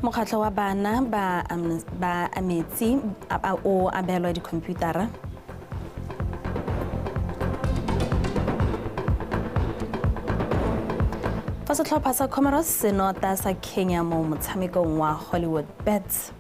Mokgatlo wa bana ba ametsi o abelwa dikhomputara. Fa setlhopha sa Comoros se nota sa Kenya mo motshamekong wa Hollywood Bets.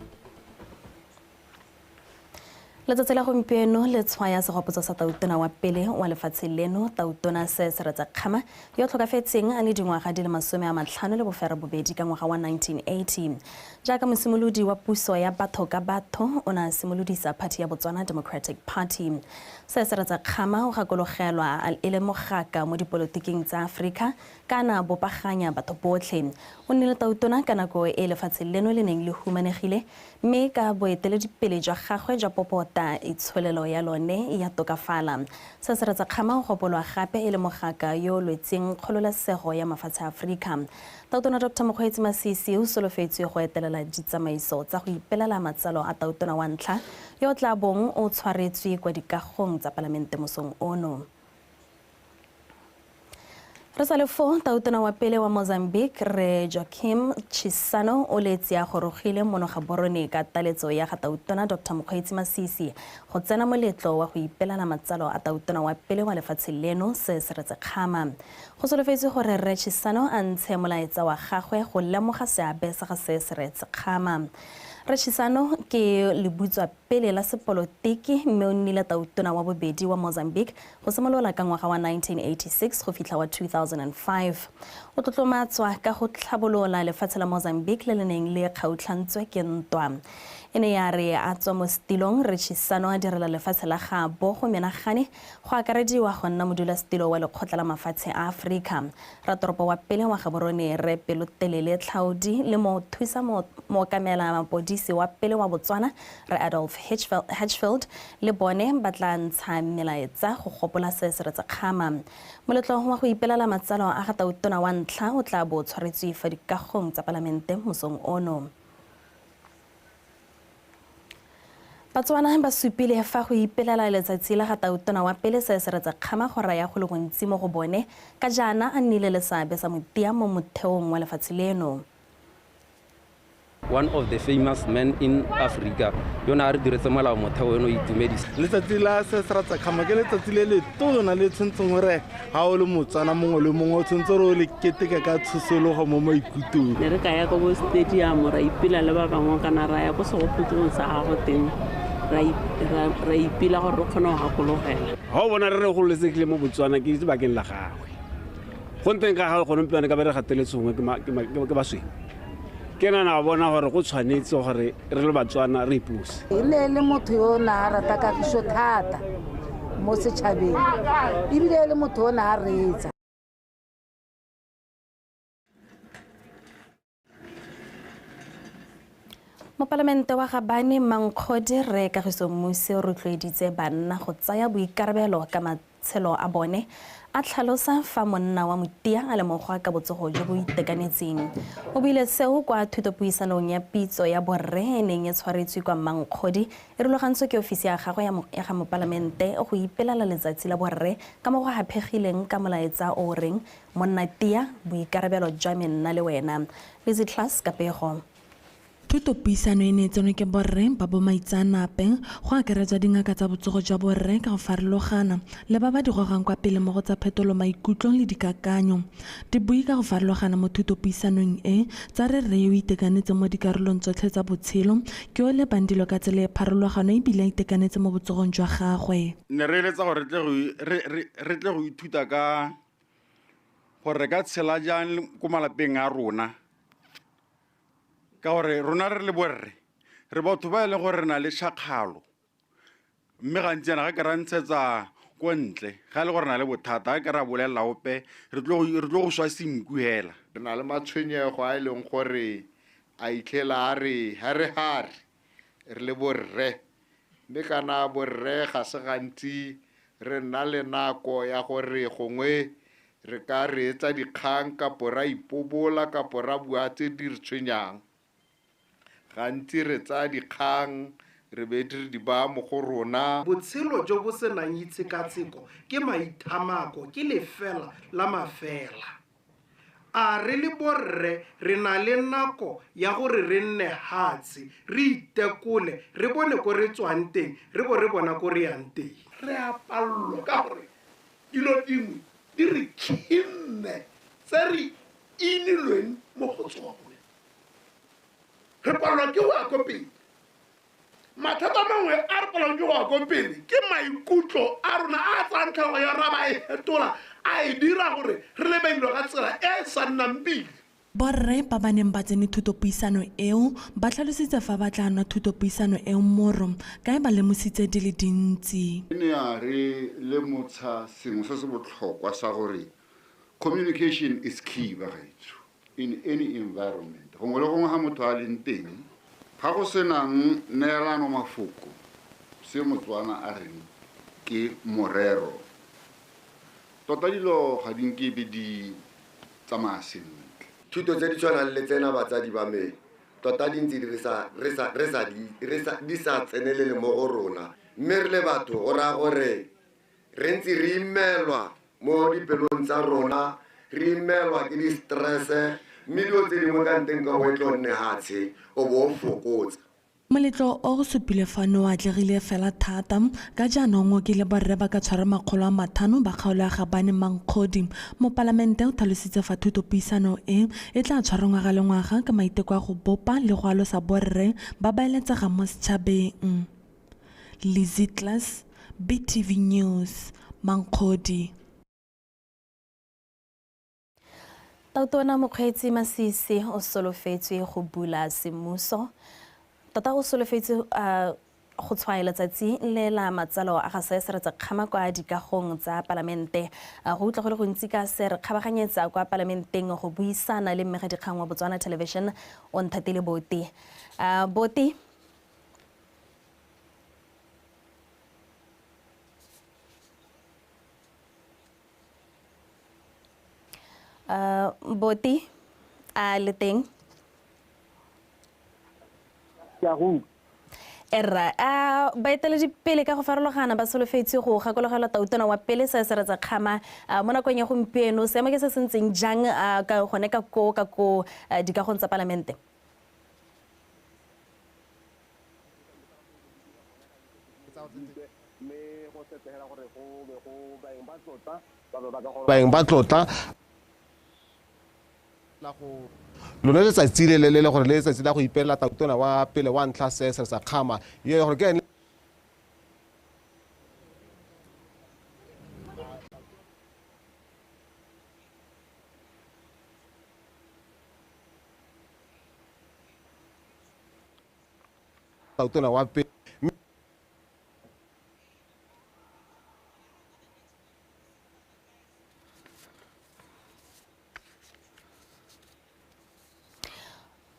Letsatsi la gompieno le tshwaya segopotso sa tautona wa pele wa lefatshe leno, tautona Seseretse Khama, yo tlhokafetseng a le dingwaga di le 52 ka ngwaga wa 1980. Jaaka mosimolodi wa puso ya batho ka batho, o ne a simolodisa Party ya Botswana Democratic Party. Seseretse Khama o gakologelwa e le mogaka mo dipolotiking tsa Afrika kana bopaganya batho botlhe. O nnile tautona ka nako e lefatshe leno le neng le humanegile, mme ka boeteledipele jwa gagwe jwa popota itsholelo ya lone ya tokafala. Seseretse Khama o gopolwa gape e le mogaka yo lwetseng kgololesego ya mafatshe a Afrika. Tautona Dr. Mokgweetsi Masisi o solofetswe go etelela ditsamaiso tsa go ipelela matsalo a tautona wa ntlha yo tla bong o tshwaretswe kwa dikagong tsa palamente mosong ono. Re sa le fo tautona wa pele wa Mozambique re Joaquim Chissano o letse a gorogile monogaborone ka taletso ya ga tautona Dr. Mokgweetsi Masisi go tsena moletlo wa go ipelela matsalo a tautona wa pele wa lefatshe leno Seseretse Khama. Go solofetswe gore re Chissano a ntshe molaetsa wa gagwe go lemoga seabe sa ga Seseretse Khama. Chissano ke lebutswa pele la sepolotiki mme o nnile tautona wa bobedi wa Mozambique go simolola ka ngwaga wa 1986 go fitlha wa 2005. O tlotlomatswa ka go tlhabolola lefatshe la Mozambique le le neng le kgautlhantswe ke ntwa. E ne ya re a tswa mo setilong Chissano a direla lefatshe la gabo go menagane go akarediwa go nna modulasetilo wa lekgotla la mafatshe a Afrika. Ratoropo wa pele wa gaborone re Pelotelele Tlhaodi le mo thusa mookamela mapodisi wa pele wa Botswana re Adolf Hitchfield le bone ba tla ntsha melaetsa go gopola Seseretse Khama. Moletlo wa go ipelela matsalo a ga tautona wa ntlha o tla bo tshwaretswe fa dikagong tsa palamente mosong ono. Batswana ba supile fa go ipelela letsatsi la ga tautona wa pele Seseretse Khama go raya go le gontsi mo go bone ka jana a nnile le seabe sa motia mo motheong wa lefatshe leno. One of the famous men in Africa. Yona re diretse molao motheo eno itumedisa. Letsatsi la Seseretse Khama ke letsatsi le le tona le tshwantseng re ha o le Motswana mongwe le mongwe o tshwantse re o le keteka ka tshosologo mo maikutong. Ne re ka ya go bo stadium ra ipela le ba bangwe kana ra ya go segopotsong sa gago teng ra ipela gore re kgone go gakologela. Ha o bona re re go letsegile mo Botswana ke bakeng la gagwe. Go nteng ka ga go nompiane ka ba re gateletsongwe ke basweng. Ke nana bona gore go tshwanetse gore re le Batswana re ipuse. Le motho yo na rata ka go thata mo setšhabeng ebile le motho yo na retsa. Mo palamente wa Gabane Mankgodi re Kagiso Mmusi o rotloeditse banna go tsaya boikarabelo ka matshelo a bone a tlhalosa fa monna wa motia a lemogwa ka botsogo jo bo itekanetseng. O bile seo kwa thutopuisanong ya pitso ya borre e neng e tshwaretswe kwa Mankgodi e rulagantswe ke ofisi ya gagwe ya ga mopalamente go ipelela letsatsi la borre ka mo go hapegileng ka molaetsa o reng monna tia boikarabelo jwa me nna le wena. Lizzy Class Kapego. Thutopuisano e ne tseno ke borre ba bo maitsanape go akaretsa dingaka tsa botsogo jwa borre ka go farologana le ba ba di gogang kwa pele mo go tsa phetolo maikutlo le dikakanyo. Di bui ka go farologana mo thutopuisanong e tsa re yo itekanetse mo dikarolong tsotlhe tsa botshelo ke o le bandilo ka tsela e pharologano e bile itekanetse mo botsogong jwa gagwe. Ne re eletsa gore re tle go ithuta ka gore ka tshela jang ko malapeng a rona. Ka gore rona re le borre re batho ba ile gore na le shakgalo mme gantsi ga ke ra ntshetsa ko ntle ga le gore na le bothata ga ke ra bolela ope re tlo go swa simku hela re na le matshwenyego a ileng gore a itlhela a re hare re le borre mme kana borre ga se gantsi re nna le nako ya gore gongwe re ka re etsa dikgang ka pora ipobola ka pora bua tse di re tshwenyang. Gantsi re tsa dikgang re be di ba mo go rona. Botshelo jo bo senang itshekatsheko ke maithamako ke lefela la mafela. a re le borre re na le nako ya gore re nne hatsi re itekole re bone ko re tswang teng re bo re bona ko re yang teng re a palelwa ka gore dilo dingwe di re khinne tse re inilweng mo go tsone re palelwa ke go ya ko pele mathata mangwe a re palelwang ke go ya ko pele ke maikutlo a rona a tsang tlhago ya raba e fetola a e dira gore re lebeilwe ka tsela e sa nnang pele borre ba ba neng ba tsene thutopuisano eo ba tlhalositse fa ba tla nwa thutopuisano eo moro kae ba lemositse di le dintsi ne a re lemotsha sengwe se se botlhokwa sa gore communication is key ba gaetso in any environment gongwe le gongwe ga motho a leng teng ga go senang neelano mafoko se Motswana a reng ke morero tota dilo ga dinkebe di tsamaya sentle thuto tse di tshwanang le tsena batsadi ba me tota di ntse di sa tsenelele mo go rona mme re le batho go raya gore re ntse re imelwa mo dipelong tsa rona re imelwa ke di-stresse mme dilo tse dingwe ka nteng ka go e tlo nne hatshe o bo o fokotsa moletlo o go supile fano wa atlegile fela thata ka jaanong ke le borre ba ka tshwara 500 ba kgaolo ya Gabane Mankgodi mo palamente o tlhalositse fa thutopuisano e tla tshwarwa ngwaga le ngwaga ka maiteko a go bopa le go alosa borre ba ba eletsega mo setšhabeng Lizitlas BTV News Mankgodi Tautona Mokgweetsi Masisi o solofetswe go bula semmuso tota o solofetse go tshwaela tsatsi le la matsalo a ga seseretsa kgama kwa dikagong tsa palamente go utla go le gontsi ka se re kgabaganyetsa kwa parlamenteng go buisana le mmegedikgang wa Botswana Television o Nthatile Boti Boti Boti le teng Erra baeteledipele ka go farologana ba solofetse go gakologelwa tautona wa pele se se retsa kgama mo nakong ya gompieno seemo ke se se ntseng jang ka gone ka ko dikagong tsa palamente baeng ba tlotla lone letsatsi le gore le letsatsi la go ipelela tautona wa pele wa ntlha se se sa kgama ye gore ke tautona wa pele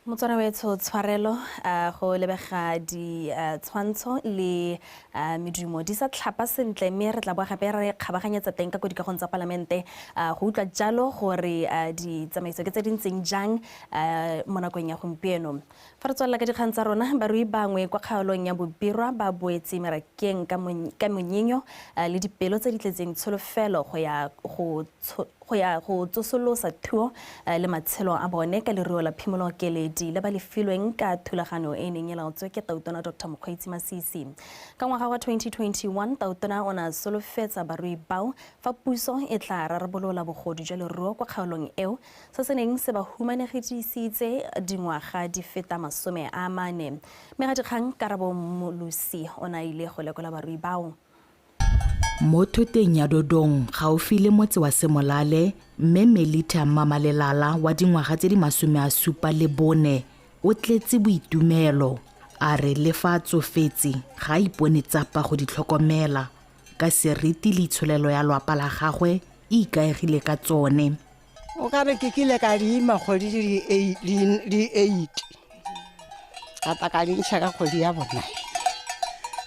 Motswana wetso tshwarelo go lebega di tshwantsho le medumo di sa tlhapa sentle mme re tla bo gape re kgabaganyetsa teng ka go dikagong tsa palamente go utlwa jalo gore di tsamaiso ke tse di ntseng jang mo nakong ya gompieno fa re tswalela ka dikgang tsa rona barui bangwe kwa kgaolong ya Bobirwa ba boetse merakeng ka monyinyo le dipelo tse di tletseng tsholofelo go ya go tsosolosa thuo le matshelo a bone ka leruo la phimolo keledi le ba lefilweng ka thulaganyo e neng e laotswe ke tautona Dr. Mokgweetsi Masisi ka ngwaga wa 2021 tautona o na solofetsa barui bao fa puso e tla rarabolola bogodu jwa leruo kwa kgaolong eo se se neng se ba humanegedisitse dingwaga di feta 40 megadikgang Karabo Molusi o na ile go lekola barui bao mo thoteng ya Dodong gaufi le motse wa Semolale mme Melita Mamalelala wa dingwaga tse di 74 o tletse boitumelo a re le fa tsofetse ga ipone tsapa go ditlhokomela ka seriti le itsholelo ya lwapa la gagwe e ikaegile ka tsone o ka re ke kile ka di magodi di 8 kata ka di ntsha ka kgodi ya bona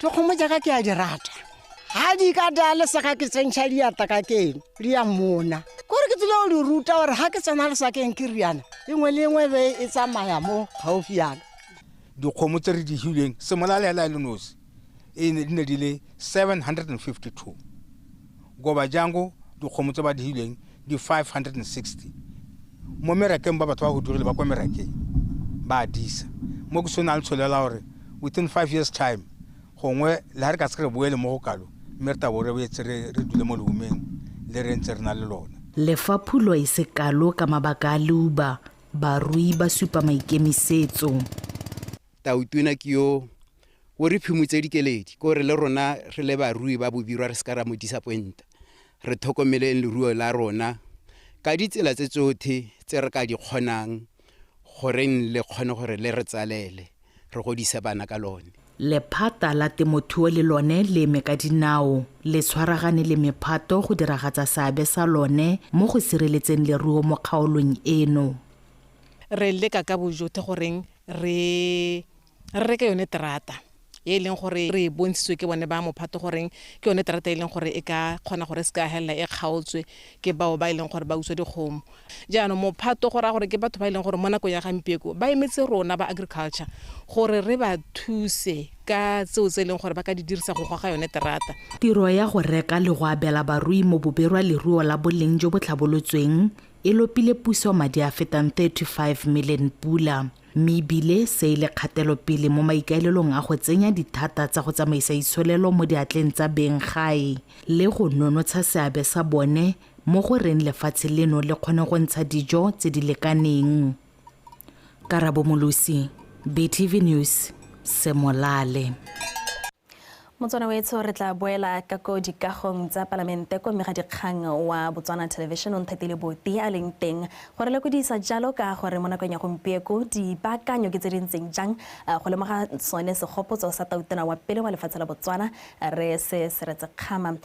to kgomo jaaka ke a di rata ha di ka dale sa ka ke tsentšha di ata ka keng di ya mona gore ke tsile o di ruta gore ha ke tsena le sa keng ke riana engwe le engwe be e tsamaya mo gaufi yana dikgomo tse re di hileng Semolale la le nosi e ne di le 752 goba jango dikgomo tse ba di hileng di 560 mo merakeng ba batho ba go dirile ba kwa merakeng ba disa mo go sona le tsholela gore within 5 years time gongwe le ha re ka se re boele mo go kalo mme re tabo re boetse re dule mo leumeng le re ntse re na le lona le fa phulo e se kalo ka mabaka a leuba barui ba supa maikemisetso Tautona ke yo o re phimotse dikeledi ko re le rona re le barui ba bobirwa re se ka ra mo disappointa re thokomeleng leruo la rona ka ditsela tse tsotlhe tse re ka di kgonang goreng le kgone gore le re tsalele re godisa bana ka lone lephata la temothuo le lone le eme ka dinao le tshwaragane le mephato go diragatsa seabe sa lone mo go sireletseng leruo mo kgaolong eno re leka ka bojotlhe goreng re reke yone terata e leng gore re bontshitswe ke bone ba mophato goreng ke yone terata e leng gore e ka kgona gore se ka hela e kgaotswe ke bao ba e leng gore ba utswa dikgomo jaanong mophato go ra gore ke batho ba e leng gore mo nakong ya gampieko ba emetse rona ba agriculture gore re ba thuse ka tseo tse e leng gore ba ka di dirisa go goga yone terata tiro ya go reka le go abela barui mo boberwa leruo la boleng jo bo tlhabolotsweng e lopile puso madi a fetang 35 million pula mme ebile se ile kgatelo pele mo maikaelelong a go tsenya dithata tsa go tsamaisa itsholelo mo diatleng tsa beng gae le go nonotsha seabe sa bone mo go reng lefatshe leno le kgone go ntsha dijo tse di lekaneng Karabo Molusi BTV News Semolale Motswana wetso re tla boela ka go dikagong tsa palamente ko megadikgang wa Botswana Television o nthatile boti a leng teng gore le go disa jalo ka gore mo nakong ya gompieko dipaakanyo ke tse dintseng jang go lemoga sone segopotso sa Tautona wa pele wa lefatshe la Botswana re se retse kgama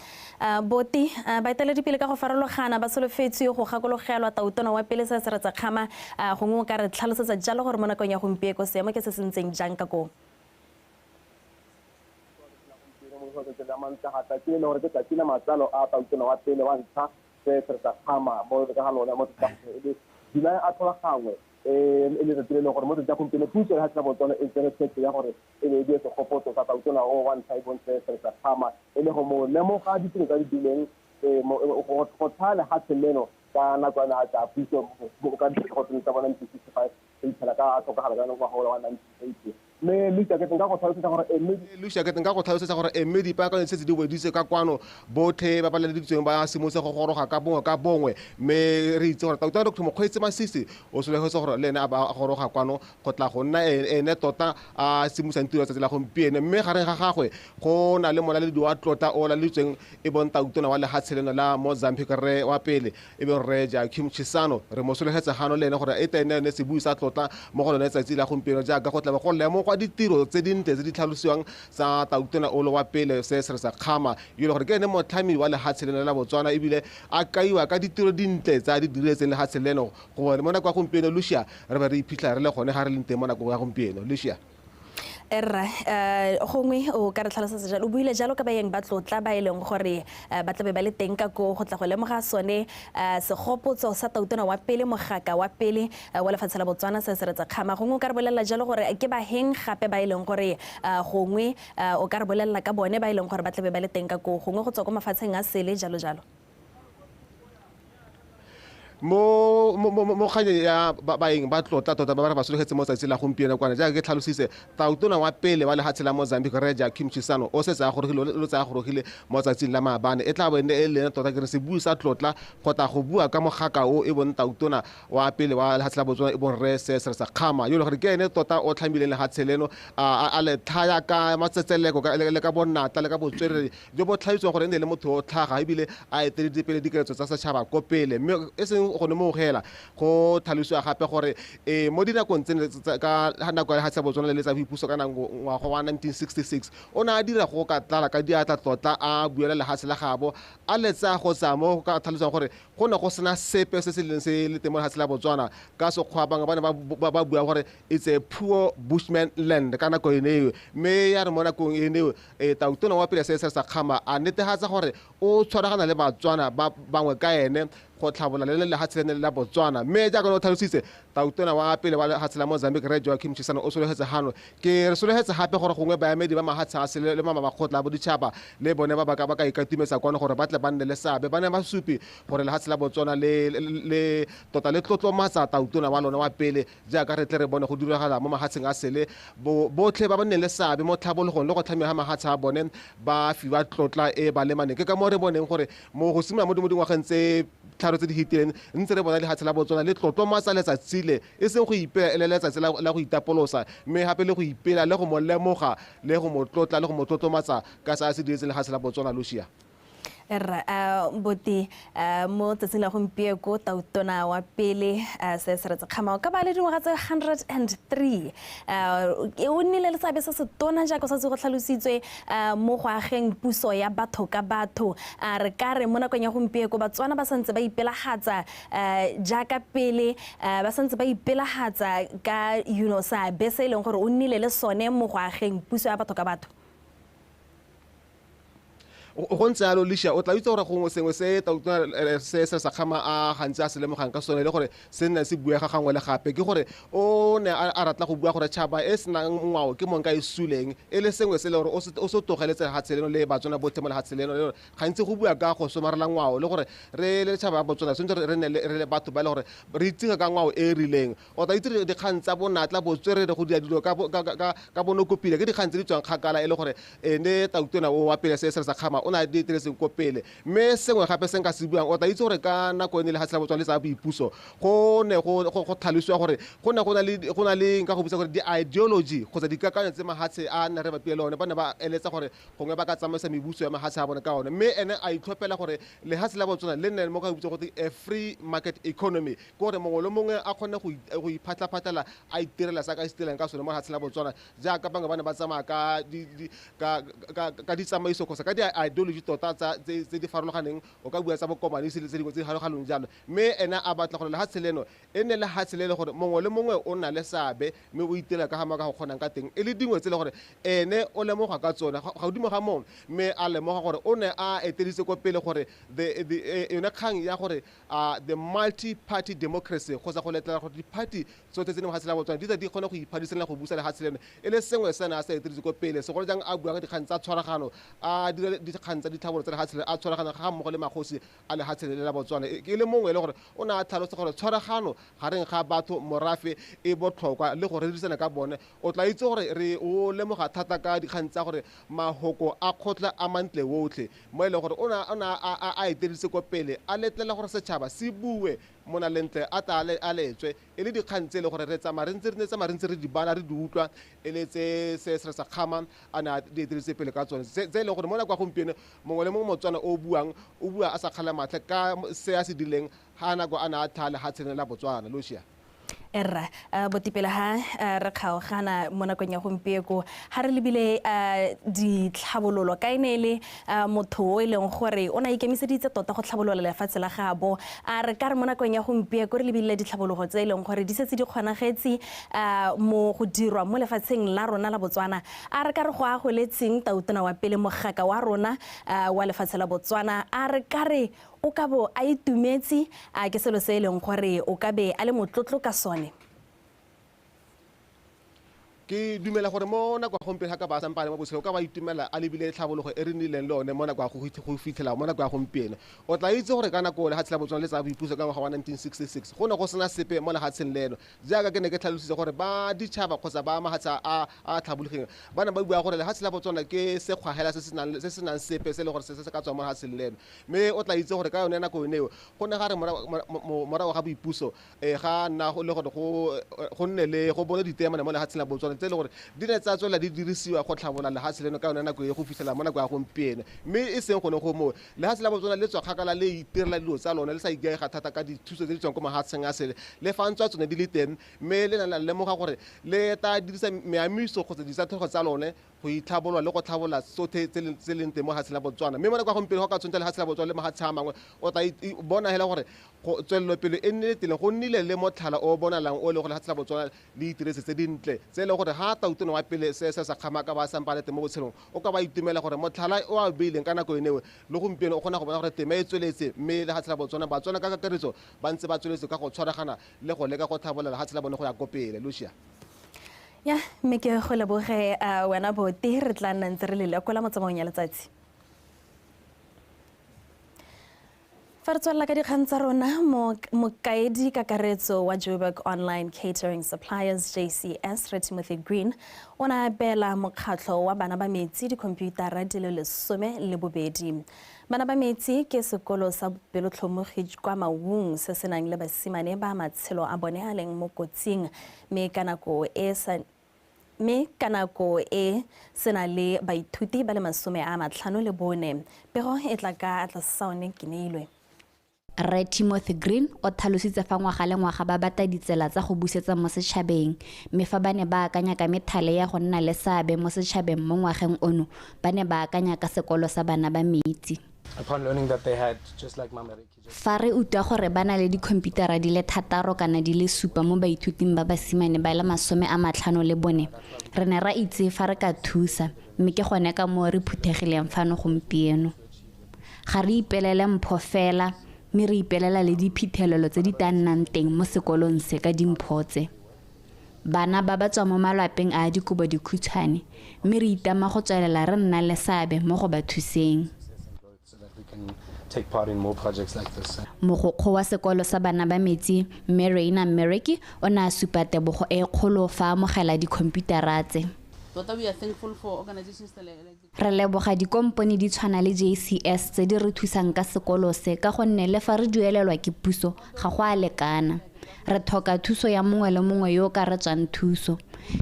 boti baeteledipele pele ka go farologana ba solofetse go gakologelwa Tautona wa pele se retse kgama gongwe ka re tlhalosetsa jalo gore mo nakong ya gompieko seemo ke se sentseng jang ka go la mantlha ke le gore ke tla tsena matsalo a Tautona wa pele wa ntsha se se tsa khama mo ka ga lona mo tsa e dila a thola gangwe e le tsela le gore mo tsa go pele puso ha tsa Botswana e tsere tshetse ya gore e le di se gopotso sa Tautona o one side one se tsa khama e le go mo le mo ga ditiro tsa di dileng go thale ha tseleno ka na tswana tsa puso ka di go tsa bona 65 e tsela ka ka ga ga go hola wa 98 me Lucia ke tla go tlhalosetsa gore mme dipaakanyo tse di weditse ka kwano bothe ba balaleditsweng ba simose go goroga ka bongwe mme re itse gore Tautona Dr. Mokgweetsi Masisi o solegetse gore le ene a ba goroga kwano go tla go nna ene tota a simosang tiro tsa tsela gompieno mme gareng ga gagwe go na le molaledi wa tlotla o laletsweng e bon Tautona wa lehatsheleno la Mozambique re wa pele e be re Joachim Chissano re mo solegetse gano le ene gore e tene ne se bui sa tlotla mo go lone tsatsi la gompieno jaaka go tla go lemo kwa ditiro tse dintle tse di tlhalosiwang sa Tautona o le wa pele se se sa khama yo le gore ke ene motlhami wa lehatsheleno la Botswana ebile a kaiwa ka ditiro dintle tsa di diretseng lehatsheleno go mo nakwa gompieno Lucia re ba re iphitlha re le gone ga re leng teng mo nakong ya gompieno Lucia Erra gongwe o ka re tlhalosetsa jalo o buile jalo ka baeng ba tlotla ba eleng gore ba tla be ba le teng ka go tla go lemoga sone segopotso sa Tautona wa pele mogaka wa pele wa lefatshe la Botswana se se retsa kgama gongwe o ka re bolelela jalo gore ke ba heng gape ba eleng gore gongwe o ka re bolelela ka bone ba eleng gore ba tla be ba le teng ka go gongwe go tswa go mafatsheng a sele jalo mo kganye ya baeng ba tlotla tota ba ba solegetse mo tsatsi la gompieno kwana jaaka ke tlhalositse Tautona wa pele wa lehatshe la Mozambique re Joachim Chissano o se tsa gorogile lo tsa gorogile mo tsatsing la maabane e tla bone e le tota ke re se bui sa tlotla gota go bua ka mogaka o e bon Tautona wa pele wa lehatshe la Botswana e bon re se sa khama yo le gore ke ene tota o tlhamileng lehatsheleno a le thaya ka matsetseleko le ka bonnata le ka botswerere jo bo tlhaitsong gore ene le motho o tlhaga ebile a eteletse pele dikeletso tsa setšhaba ko pele mme e seng go ne mo gela go tlhalosiwa gape gore mo dinakong tsene ka nako ya lehatshe la Botswana le tsa boipuso ka ngwaga wa 1966 o ne a dira go ka tlala ka diatla tlotla a buela lehatshe la gabo a letsa go tsa mo ka tlhalosang gore go ne go sena sepe se se leng se le teng mo lehatshe la Botswana ka sekgwa bangwe ba bua gore it's a poor bushman land ka nako ene mme ya re mo nakong ene Tautona wa pele se sa kgama a netehatsa gore o tshwaragana le Batswana ba bangwe ka ene go tlhabola le lehatshe le la Botswana mme jaaka no tlhalositse tautona wa pele wa lehatshe la Mozambique Re Joachim Chissano o sologetse hano ke re sologetse hape gore gongwe baemedi ba mahatshe a sele le makgotla a boditšhaba le bone ba ka ikatumetsa kwana gore ba tle ba nne le seabe ba ne ba supi gore lehatshe la Botswana le tota le tlotlomatsa tautona wa lona wa pele jaaka re tle re bone go diragala mo mahatsheng a sele botlhe ba nne le seabe mo tlhabologong le go tlhamega mahatshe a bone ba fiwa tlotla e ba lemaneng ke ka mo re boneng gore mo go simolola mo dingwageng tse tharo tse di hitileng ntse re bona lehatshe la Botswana le tlotlomatsa letsatsi le e seng go ipela le letsatsi la go itapolosa mme hape le go ipela le go mo lemoga le go mo tlotla le go mo tlotlomatsa ka sa se diretse lehatshe la Botswana Lucia boti mo tsatsing la gompieko tautona wa pele se se re tsekgama ka ba le dingwaga tse 103 o nnile le seabe se se tona jaaka sa se go tlhalositswe mo go ageng puso ya batho ka batho re ka re mo nakong ya gompieko Batswana ba santse ba ipelagatsa jaaka pele ba santse ba ipelagatsa ka seabe se e leng gore o nnile le sone mo go ageng puso ya batho ka batho go ntse alo Lisha o tla itse gore gongwe sengwe se tautona se sa kgama a gantse a se lemogang ka sone le gore se nna se buega gangwe le gape ke gore o ne a ratla go bua gore tšhaba e senang ngwao ke monka e suleng e le sengwe se le gore o se togeletse lehatshe leno le Batswana botlhe mo lehatshe leno gantsi go bua ka go somarela ngwao le gore re le tšhaba ya Botswana sentse re le batho ba le gore re itse ka ngwao e rileng o tla itse dikgang tsa bonatla botswerere go dira dilo ka bonokopile ke dikgang tse di tswang kgakala e le gore ne tautona o wa pele se se sa kgama o na di iteretseng ko pele mme sengwe gape se nka se buang o tla itse gore ka nako ene lehatshe la Botswana le tsa boipuso go ne go tlhalosiwa gore go na le nka go botsa gore di-ideology kgotsa dikakanyo tse mahatshe a nna re bapile le one ba ne ba eletsa gore gongwe ba ka tsamaisa mebuso ya mahatshe a bone ka one mme ene a itlhophela gore lehatshe la Botswana le nne mo ka botsa gore a free market economy ke gore mongwe le mongwe a kgone go iphatlaphatlela a itirela sa ka istelang ka sone mo lehatshe la Botswana jaaka bangwe ba ne ba tsamaya ka ditsamaiso kgotsa ka di-ideology tota tse di farologaneng o ka bua tsa bokomanisi le tse dingwe tse di farologaneng jalo mme ena a batla gore lehatshe leno e ne lehatshe le gore mongwe le mongwe o nna le seabe mme o itela ka ga go kgonang ka teng e le dingwe tse le gore ene o lemoga ka tsone ga godimo ga moo mme a lemoga gore o ne a eteditse ko pele gore yone kgang ya gore the multi-party democracy kgotsa go letlela gore di-party tsotlhe tse ne mohatshe la Botswana di di kgone go iphadisela go busa lehatshe leno e le sengwe sena a sa eteditse ko pele segolo jang a bua ka dikgang tsa tshwaragano a dira dikgang tsa ditlhabolo tsa lehatshe a tshwaragano ga mmogo le magosi a lehatshe le la Botswana ke le mongwe le gore o ne a tlhalosa gore tshwaragano gareng ga batho morafe e botlhokwa le go redirisana ka bone o tla itse gore re o lemoga thata ka dikgang tsa gore mahoko a kgotla a mantle wotlhe mo e le gore o na a eteditse ko pele a letlela gore setšhaba se bue mo na lentle a ta a letswe e le dikgang tse le gore re tsamaya re ntse re di bala re di utlwa e le tse se sa kgama a na di eteditse pele ka tsone tse le gore mo na kwa gompieno mongwe le mongwe Motswana o bua a sa kgala matlhe ka se a se dileng ga nako a na a thale ha tshene la Botswana Lucia erra botipela ha re kgaogana mo nakong ya gompieko ha re lebile ditlhabololo ka ene le motho o e leng gore o na ikemiseditse tota go tlhabolola lefatshe la gabo re ka re mo nakong ya gompieko re lebile ditlhabologo tse e leng gore di setse di kgonagetse mo go dirwa mo lefatsheng la rona la Botswana re ka re go a go letseng tautona wa pele mogaka wa rona wa lefatshe la Botswana re ka re o ka bo a itumetse ke selo se e leng gore o ka be a le motlotlo ka sone ke dumela gore mo nako gompieno ga ka ba sampane mo botshelo ka ba itumela a lebile tlhabologo e re nnileng le one mo nako go fitlhela mo nako ya gompieno o tla itse gore ka nako lehatshe la Botswana le tsa boipuso ka ngwaga wa 1966 go ne go sena sepe mo lehatsheng leno jaaka ke ne ke tlhalositse gore ba ditšhaba kgotsa ba mahatshe a tlhabologeng ba ne ba bua gore lehatshe la Botswana ke se kgwagela se se nang sepe se le gore se ka tswa mo lehatsheng leno mme o tla itse gore ka yone nako eneo go ne ga re morago ga boipuso ga nna le gore go nne le go bone ditemane mo lehatsheng la Botswana tse le gore di ne tsa tswela di dirisiwa go tlhabola lehatshe leno ka yone nako e go fitlhela mo nako ya gompieno mme e seng gone go mo lehatshe la Botswana le tswa kgakala le itirela dilo tsa lone le sa ikaega thata ka dithuso tse di tswang ko mahatsheng a sele le fa ntswa tsone di le teng mme le na lemoga gore le ta dirisa meamiso kgotsa disatlhego tsa lone go itlhabolwa le go tlhabolola sothe tse leng teng mo gatshe la Botswana mme mo kwa gompieno go ka tshwantsha le gatshe la Botswana le magatshe a mangwe o tla bona hela gore go tswelelopele e nnile teng go nnile le motlhala o bonalang o le gore gatshe la Botswana le itiretse tse dintle tse le gore ga Tautona wa pele se sa kgama ka ba sampa le teng mo botshelong o ka ba itumela gore motlhala o a beileng ka nako enewe le gompieno o kgona go bona gore tema e tsweletse mme le gatshe la Botswana Batswana ka kakaretso ba ntse ba tsweletse ka go tshwaragana le go leka go tlhabolola gatshe la bone go ya kopele Lucia. Ya mme ke go leboge wena Boti re tla nna ntse re le lekola motsamaong ya letsatsi. Fa re tswalla ka dikgang tsa rona mokaedi kakaretso wa Joburg Online Catering Suppliers JCS Timothy Green o na bela mokgatlho wa bana ba metsi dikhomputara di le 12. Bana ba metsi ke sekolo sa Belotlhomogi kwa Maung se se nang le basimane ba matshelo a bone a leng mo kotsing mme ka nako e sena le baithuti ba le 54 pero e tla ka Atlas Saone Kineilwe. Re Timothy Green o tlhalositse fa ngwaga le ngwaga ba batla ditsela tsa go busetsa mo setšhabeng mme fa ba ne ba akanya ka methale ya go nna le seabe mo setšhabeng mo ngwageng ono ba ne ba akanya ka sekolo sa bana ba metsi. Upon learning that they had, just like Mama Ricky, fa re utlwa gore ba na le dikhomputara di le 6 kana di le 7 mo baithuting ba basimane ba le 50 le bone re ne ra itse fa re ka thusa mme ke gone ka mo re phuthegileng fano gompieno ga re ipelele mpho fela mme re ipelela le diphithelelo tse di tannang teng mo sekolong se ka dimphotse bana ba ba tswa mo malapeng a dikobo dikhutshwane mme re itama go tswelela re nna le seabe mo go ba thuseng. take part in more projects like this. Mogokgo wa sekolo sa bana ba metsi Marina Meriki o na supa tebogo e kgolo fa amogela dikhomputara tse. We are thankful for organizations Re leboga dikomponi di tshwana le JCS tse di re thusang ka sekolo se ka gonne le fa re duelelwa ke puso ga go a lekana. Re thoka thuso ya mongwe le mongwe yo ka re tswang thuso.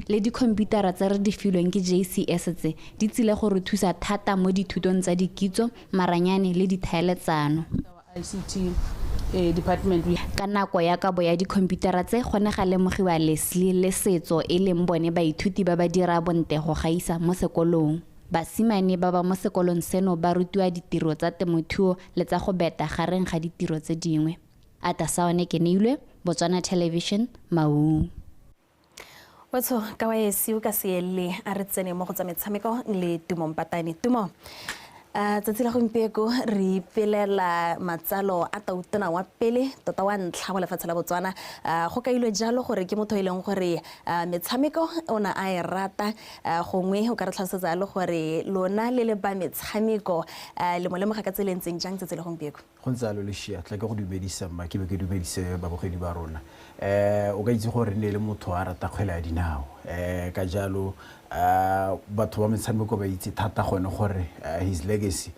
Le dikhomputara tse re di filweng ke JCS tse di tsile go re thusa thata mo dithutong tsa dikitso, maranyane le dithaeletsano. ICT department ka nako ya kabo ya dikhomputara tse gone ga lemogiwa Leslie le setso e leng bone baithuti ba ba dira bonte go gaisa mo sekolong. Basimane ba ba mo sekolong seno ba rutiwa ditiro tsa temothuo le tsa go beta gareng ga ditiro tse dingwe. Atasaone Keneilwe, Botswana Television, Maung. Wetso ka wa esi ka seele a re tsene mo go tsa metshameko le Tumo Mpatani. Tumo tsatsi la gompieko re ipelela matsalo a Tautona wa pele tota wa ntlha go lefatshe la Botswana go kailwe jalo gore ke motho ileng gore metshameko ona a e rata gongwe o ka re tlhalosetsa le gore lona le le ba metshameko le mo lemoga ka tselentseng jang tsatsi la gompieko go ntsalo le shia tla ke go dumedisa mma ke be ke dumedise babogedi ba rona o ka itse gore ne le motho a rata kgwele ya dinao ka jalo batho ba metshameko ba itse thata gone gore his legacy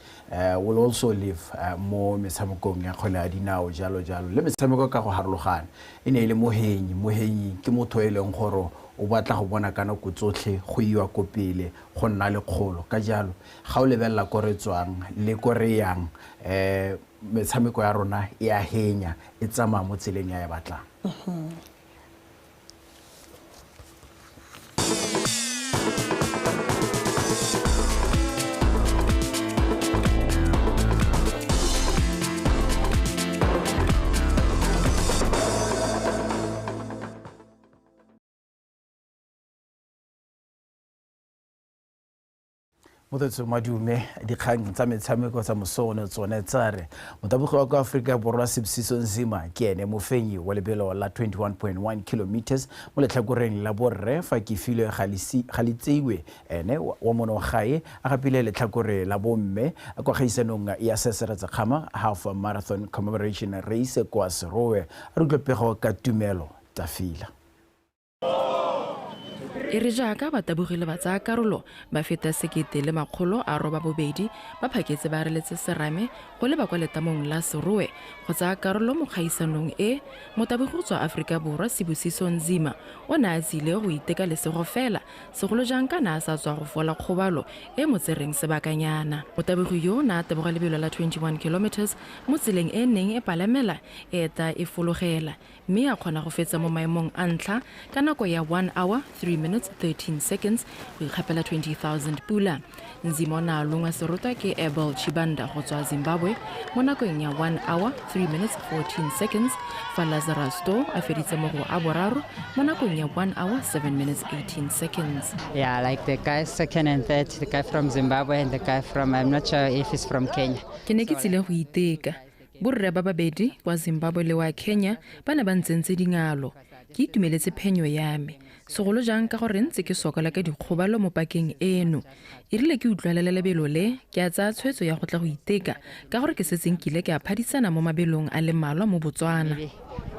will also live mo metshamekong ya kgwele ya dinao jalo le metshameko ka go harologana e ne ile mohenyi ke motho e leng gore o batla go bona kana go tsotlhe go iwa ko pele go nna le kgolo ka jalo ga o lebella go re tswang le go re yang metshameko ya rona e a henya e tsamaya mo tseleng ya e batlang. Motho madume dikgang tsa metshameko tsa mosone tsone tsare motabogi wa kwa Afrika Borwa Sibusiso Nzima ke ene mofenyi wa lebelo la 21.1 kilometers mo letlhakoreng la borre fa ke filwe ga litseiwe ene wa monogae a gapile letlhakore la bomme a kwa gaisanong ya seseretsa kgama half marathon commemoration race kwa Serowe a rutlopego ka tumelo Tafila. E re jaaka batabogile ba tsaya karolo ba feta 1,900 ba phaketse ba reletse serame go leba kwa letamong la Serowe go tsaya karolo mo kgaisanong e motabogi go tswa Afrika Borwa Sibusiso Nzima o ne a tsile go iteka lesego fela segolo jang kana a sa tswa go fola kgobalo e mo tsereng sebakanyana. Motabogi yo na teboga lebelo la 21 kilometers mo tseleng e neng e palamela eta e fologela mme a kgona go fetsa mo maemong a ntlha ka nako ya 1 hour 3 minutes minutes 13 seconds go ikgapela 20,000 pula. Nzimona Lunga Serota ke Abel Chibanda go tswa Zimbabwe mo nakong ya 1 hour 3 minutes 14 seconds fa Lazarus Sto a feditse mo go a boraro mo nakong ya 1 hour 7 minutes 18 seconds. Yeah, like the guy second and third, the guy from Zimbabwe and the guy from, I'm not sure if he's from Kenya. Ke ne ke tsile go iteka. Borre ba babedi kwa Zimbabwe le wa Kenya ba ne ba ntsentse dingalo. Ke itumeletse phenyo ya me. Segolo jang ka gore ntse ke sokola ka dikgobalo mo pakeng eno. Irile ke utlwalela lebelo le ke a tsa tshwetso ya go tla go iteka ka gore ke setseng kile ke a phadisana mo mabelong a le malwa mo Botswana.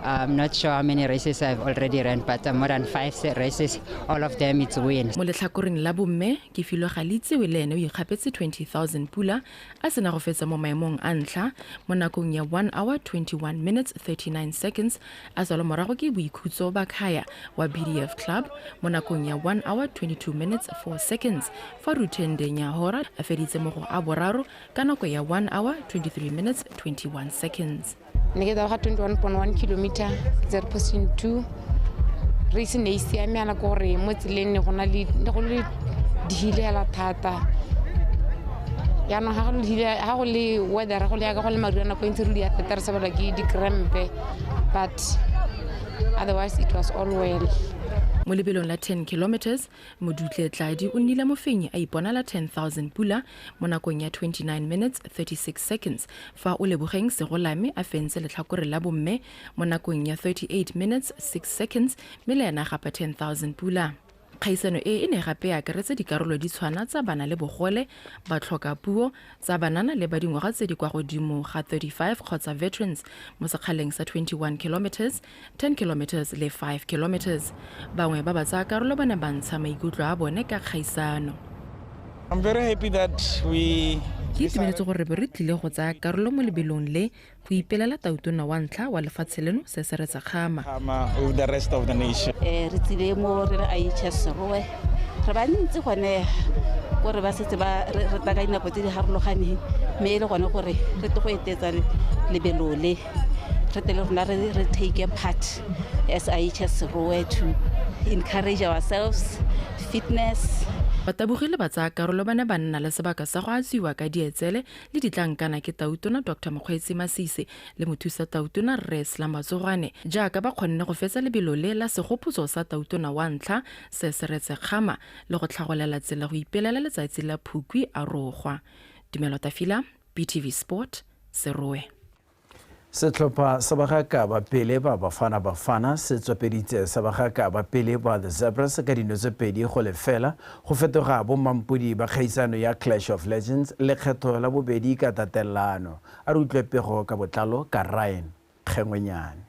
I'm not sure how many races I've already run, but more than 5 races, all of them it's wins. Mo letlhakoreng la bomme ke filwe Galitsewe le ene o ikgapetse 20,000 pula a sena go fetsa mo maemong a ntlha mo nakong ya 1 hour 21 minutes 39 seconds a tswala morago ke boikhutso ba Khaya wa BDF Club mo nakong ya 1 hour 22 minutes 4 seconds fa Rutende Nyahora a feditse mo go a boraro ka nako ya 1 hour 23 minutes 21 seconds. Negative 21.1 kilometer, 0.2. Race ne isiame ana go re mo tseleng ne gona le dihile la thata. Ya no ha go le weather go le ya go le mariana go ntse re ya tetara sa bala ke di crampe, but otherwise it was all well. Mo lebelong la 10 kilometers Modutle Tladi o nnile mofenyi a ipona la 10,000 pula mo nakong ya 29 minutes 36 seconds fa o lebogeng Segolame a fentse letlhakore la bomme mo nakong ya 38 minutes 6 seconds mme le ena gapa 10,000 pula. Kgaisano e ne gape ya keretse dikarolo di tshwana tsa bana le bogole ba tlhoka puo tsa banana le ba dingwaga tse di kwa godimo ga 35 kgotsa veterans mo sekgaleng sa 21 kilometers 10 kilometers le 5 kilometers. Bangwe ba ba tsaya karolo ba ne ba ntsha maikutlo a bone ka kgaisano. I'm very happy that we ke itumeletse gore re tlile go tsaya karolo mo lebelong le go ipelela tautona wa ntlha wa lefatshe leno se se re tsagama with the rest of the nation. Re tsile mo re IHS Serowe re ba ntse gone gore ba setse ba re taka dinako tse di harologaneng mme e le gone gore re te go etetsa lebelo le re tele rona re take a part as IHS Serowe to encourage ourselves, fitness. Batabogile ba tsaya karolo ba ne ba nna le sebaka sa go atsiwa ka dietsele le ditlankana ke tautona Dr. Mokgweetsi Masisi le mothusa tautona Resla Matsogwane jaaka ba kgonne go fetsa lebelo le la segopotso sa tautona wa ntlha se se retse kgama le go tlhagolela tsela go ipelela letsatsi la Phukwi a rogwa. Tumelo Tafila, BTV Sport, Serowe. Setlhopha sa bagaka ba pele ba Bafana se tswapeditse sa bagaka ba pele ba The Zebras ka dino tse pedi go lefela go fetoga bomampodi ba kgaisano ya Clash of Legends le kgetho la bobedi ka tatelano a re utlwe pego ka botlalo ka Ryan Kgengwenyane.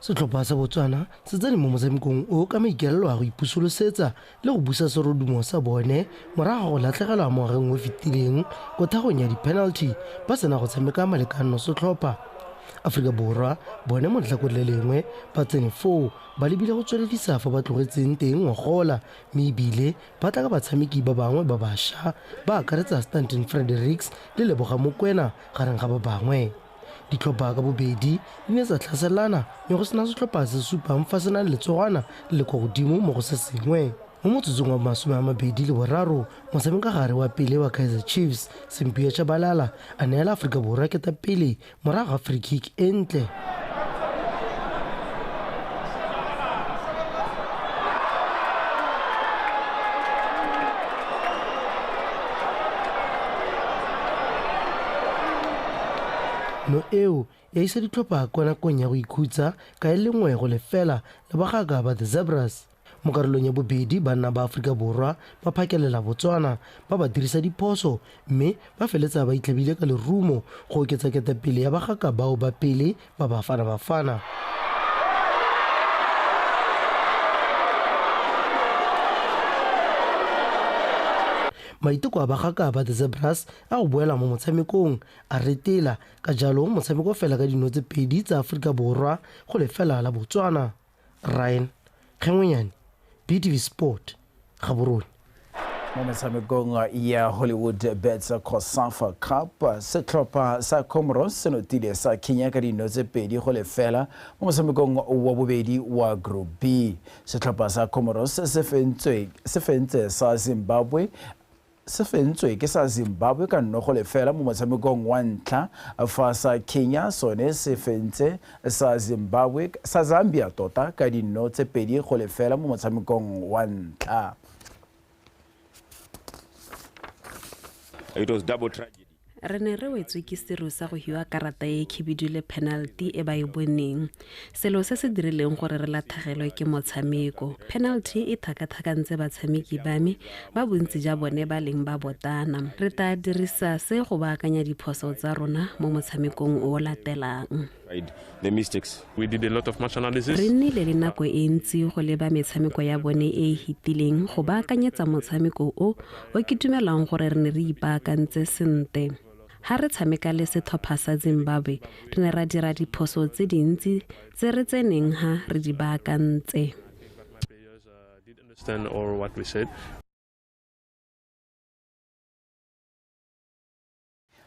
Setlhopha sa Botswana se tsene mo motshamekong o ka maikelelo a go ipusolosetsa le go busa serodumo sa bone morago go latlhegelwa mo ngwageng o fetileng ko thagong ya di-penalty ba sena go tshameka malekano setlhopha. Afrika Borwa bone mo letlhakore le lengwe ba tsene 4 ba lebile go tsweledisa fa ba tlogetseng teng ngogola mme ebile ba tla ka batshameki ba bangwe ba bašwa ba akaretsa Stanton Fredericks le Leboga Mokwena gareng ga ba bangwe. Ditlhopha ka bobedi di ne tsa tlhaselana mme go sena setlhopha se supang fa se na le letsogwana le ko godimo mo go se sengwe. Mo motsotsong wa 23 motshamekagare wa pele wa Kaizer Chiefs Simphiwe Tshabalala a neela Afrika Borwa keta pele morago ga free kick e ntle. No eo ya isa ditlhopha kwa nakong ya go ikhutsa ka e le nngwe go lefela le bagaka ba The Zebras. Mo karolong ya bobedi banna ba Afrika Borwa ba phakelela Botswana ba ba dirisa diphoso mme ba feletsa ba itlhabile ka lerumo go oketsa ketapele ya bagaka bao ba pele ba Bafana. Maiteko a bagaka ba The Zebras a go boela mo motshamekong a retela ka jalo motshameko fela ka dino tse pedi tsa Afrika Borwa go lefela la Botswana. Ryan Kgengwenyane, BTV Sport, Gaborone. mo metshamekong ya Hollywood Bets COSAFA Cup setlhopha sa Comoros se notile sa Kenya ka dino tse 2-0 mo motshamekong wa bobedi wa Group B. Setlhopha sa Comoros se fentse sa Zimbabwe ke sa Zimbabwe ka 1-0 mo motshamekong wa ntlha fa sa Kenya sone se fentse sa Zambia tota ka dino tse 2-0 mo motshamekong wa ntlha. It was double tragedy. Re ne re wetswe ke sero sa go hiwa karata e khibidule penalty e ba e boneng. Selo se se dirileng gore re latlhegelwe ke motshameko. Penalty e thakathakantse batshameki ba me ba bontsi ja bone ba leng ba botana. Re tla dirisa se go baakanya diphoso tsa rona mo motshamekong o latelang. The mistakes. We did a lot of match analysis. Re nnile le nako e ntsi go leba metshameko ya bone e hitileng go baakanyetsa motshameko o ke dumelang gore re ne re ipaakantse sente. Ha re tshameka le setlhopha sa Zimbabwe re ne ra dira diphoso tse dintsi tse re tseneng ha re di baakantse. Did understand or what we said.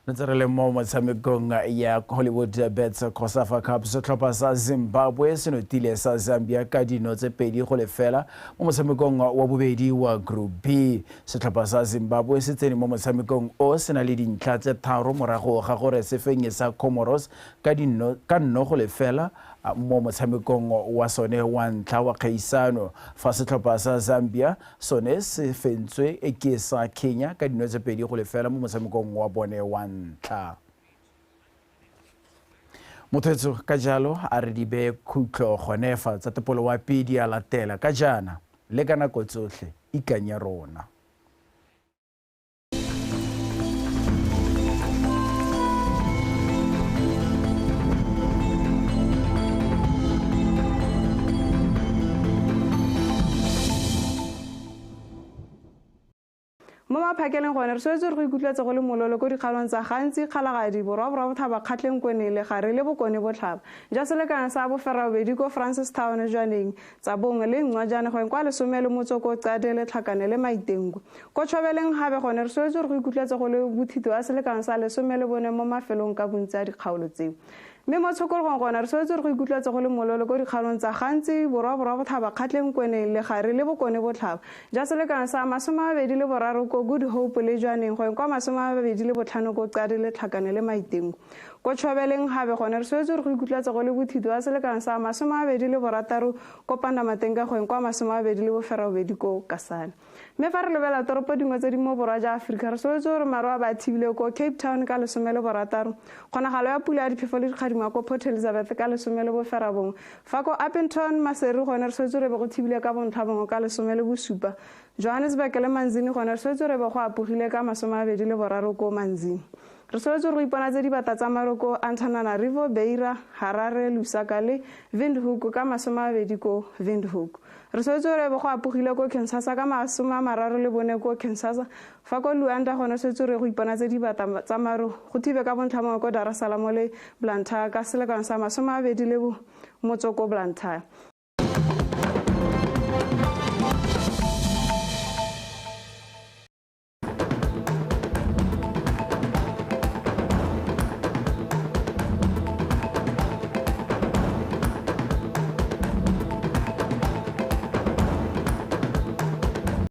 Ntse re le mo motshamekong ya Hollywood Bets COSAFA Cup setlhopha sa Zimbabwe se notile sa Zambia ka dino tse 2-0 mo motshamekong wa bobedi wa Group B. Setlhopha sa Zimbabwe se tsene mo motshamekong o se na le dintlha tse 3 morago ga gore se fenye sa Comoros ka 1-0 mo motshamekong wa sone wa ntlha wa kgaisano fa setlhopha sa Zambia sone se fentswe ke sa Kenya ka dino tse 2-0 mo motshamekong wa bone wa ntlha. Mothetso ka jalo a re di be khutlo gonefa tsa tepolo wa pedi a latela ka jana le ka nako tsotlhe ikanya rona. Mo maphakeleng gone re swetse re go ikutlwetse go le mololo ko dikgalong tsa gantsi kgalagadi borwa bothaba kgatlheng kone le gare le bokone botlhaba ja selekana sa boferabedi ko Francistown jwaneng tsa bongwe le ngwajana go kwa lesome le motsoko qadele tlhakane le maitengo ko tshobeleng gabe gone re swetse re go ikutlwetse go le bothito a selekana sa lesome le bone mo mafelong ka bontsi a dikgaolo tseo. Mme mo tshokologong gona re swetse re go ikutlwetse go le mololo ko dikgalong tsa gantsi borwa bothaba kgatlheng kone le gare le bokone botlhaba ja selekana sa 23 ko Good Hope le jwaneng go kwa 25 ko qadile tlhakane le maitengo ko tshobeleng gabe gone re swetse re go ikutlwetse go le bothito a selekana sa 26 ko Pandamatenga go kwa 28 ko Kasane. Mme fa re lebela toropo dingwe tse di mo borwa ja Afrika re swetse gore maru a ba thibile ko Cape Town ka 16 kgonagalo ya pula ya diphefo le dikgadima ko Port Elizabeth ka 17 fa ko Upington Maseri gone re swetse re be go thibile ka bontlhabongwe ka 17 Johannesburg le Manzini gone re swetse re be go apogile ka 23 ko Manzini. Re swetse re go ipona tse di bata tsa maru ko Antananarivo, Beira, Harare, Lusaka le Windhoek ka 20 ko Windhoek. Re swetse re be go apogile ko Kinshasa ka 34 ko Kinshasa fa ko Luanda gone swetse re go ipona tse di bata tsa maru go thibe ka bontlhabongwe ko Dar es Salaam le Blantyre ka selekano sa 20 motsoko Blantyre.